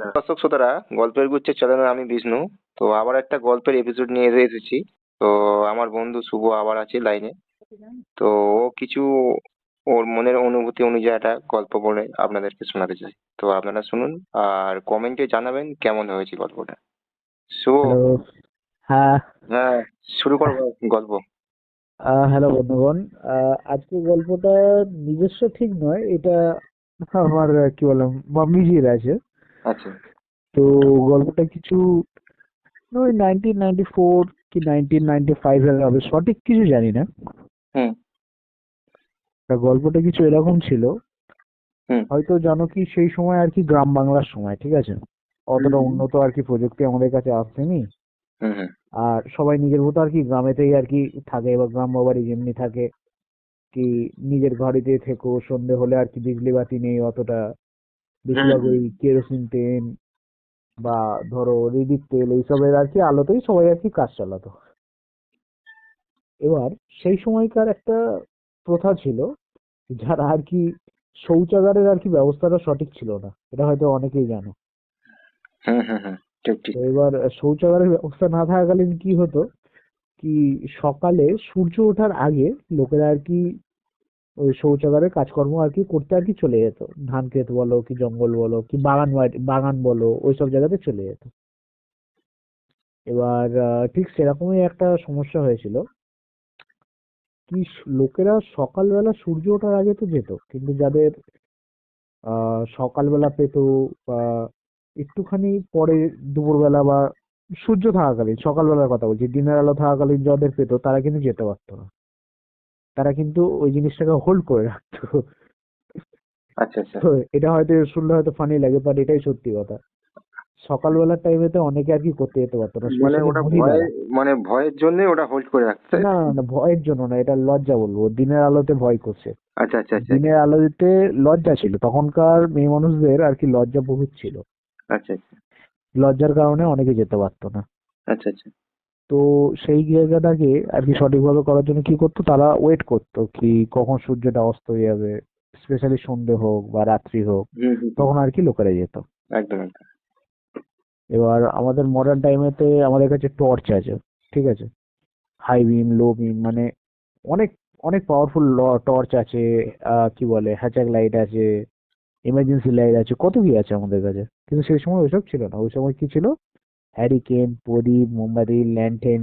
দর্শক শ্রোতারা, গল্পের গুচ্ছের চ্যানেলে আমি বিষ্ণু। তো আবার একটা গল্পের এপিসোড নিয়ে এসেছি। তো আমার বন্ধু শুভ আবার আছে লাইনে। তো ও কিছু ওর মনের অনুভূতি অনুযায়ী একটা গল্প বলে আপনাদেরকে শোনাতে চাই। তো আপনারা শুনুন আর কমেন্টে জানাবেন কেমন হয়েছে গল্পটা। শুভ, হ্যালো। হ্যাঁ। হ্যাঁ, শুরু করবো গল্প। হ্যালো বন্ধুগণ। আজকের গল্পটা নিজস্ব ঠিক নয়, এটা আমার কি বললাম মামিজির আছে। আচ্ছা। তো গল্পটা কিছু ওই 1994 কি 1995 এর হবে, সঠিক কিছু জানি না। হুম। তা গল্পটা কিছু এরকম ছিল। হুম। হয়তো জানো কি, সেই সময় আর কি গ্রাম বাংলার সময়, ঠিক আছে, হুম। অতটা উন্নত আর কি প্রযুক্তি আমাদের কাছে আসেনি। হুম। হুম। আর সবাই নিজের মতো আর কি গ্রামেতেই আর কি থাকে, বা গ্রাম্য বাড়ি যেমনি থাকে, কি নিজের ঘরেতে থেকো, সন্ধে হলে আর কি বিজলি বাতি নেই অতটা, হুম। বেশিরভাগ ওই কেরোসিন তেল বা ধরো রিডিক তেল এইসবের আর কি আলোতেই সবাই আর কি কাজ চালাতো। এবার সেই সময়কার একটা প্রথা ছিল, যারা আর কি শৌচাগারের আর কি ব্যবস্থাটা সঠিক ছিল না, এটা হয়তো অনেকেই জানো। হুম। হুম। হুম। ঠিক ঠিক। তো এবার শৌচাগারের ব্যবস্থা না থাকাকালীন কি হতো, কি সকালে সূর্য ওঠার আগে লোকেরা আর কি ওই শৌচাগারের কাজকর্ম আর কি করতে আর কি চলে যেত। ধান ক্ষেত বলো, কি জঙ্গল বলো, কি বাগান বলো, ওইসব জায়গাতে চলে যেত। এবার ঠিক সেরকমই একটা সমস্যা হয়েছিল, কি লোকেরা সকালবেলা সূর্য ওঠার আগে তো যেত, কিন্তু যাদের সকালবেলা পেতো, বা একটুখানি পরে দুপুরবেলা বা সূর্য থাকাকালীন, সকালবেলার কথা বলছি, দিনের আলো থাকাকালীন যাদের পেতো তারা কিন্তু যেতে পারতো না। তারা কিন্তু ওই জিনিসটাকে হোল্ড করে রাখতো। আচ্ছা আচ্ছা। তো এটা হয়তো শুনলে হয়তো ফানি লাগে, বাট এটাই সত্যি কথা। সকালবেলার টাইমেতে অনেকে আর কি করতে যেতে পারতো না, মানে স্পেশালি ওটা ভয়, মহিলারা। মানে ভয়ের জন্য ওটা হোল্ড করে রাখতে, তাই না তো? না না, ভয়ের জন্য না, এটা লজ্জা বলবো, দিনের আলোতে ভয় করছে। আচ্ছা আচ্ছা আচ্ছা আচ্ছা। দিনের আলোতে লজ্জা ছিল, তখনকার মেয়ে মানুষদের আর কি লজ্জা বহুত ছিল। আচ্ছা আচ্ছা লজ্জার কারণে অনেকে যেতে পারতো না। আচ্ছা আচ্ছা। তো সেই জায়গাটাকে আর কি সঠিকভাবে করার জন্য কি করতো, তারা ওয়েট করতো কি কখন সূর্যটা অস্ত হয়ে যাবে, স্পেশালি সন্ধে হোক বা রাত্রি হোক, হুম হুম হুম। তখন আর কি লোকেরা যেত। একদম একদম। এবার আমাদের মডার্ন টাইমেতে আমাদের কাছে টর্চ আছে, ঠিক আছে, হাই বিম, লো বিম, মানে অনেক অনেক পাওয়ারফুল টর্চ আছে, কি বলে হ্যাচাক লাইট আছে, ইমার্জেন্সি লাইট আছে, কত কি আছে আমাদের কাছে। কিন্তু সেই সময় ওইসব ছিল না। ওই সময় কি ছিল, হ্যারিকেন, প্রদীপ, মোমবাতি, ল্যান্টেন,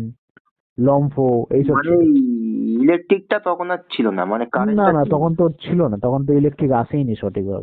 লম্ফ, এইসব মানে ছিল। ইলেকট্রিকটা তখন আর ছিল না, মানে না কারেন্টটা না, ছিল। তখন তো ছিল না, তখন তো ইলেকট্রিক আসেইনি সঠিকভাবে।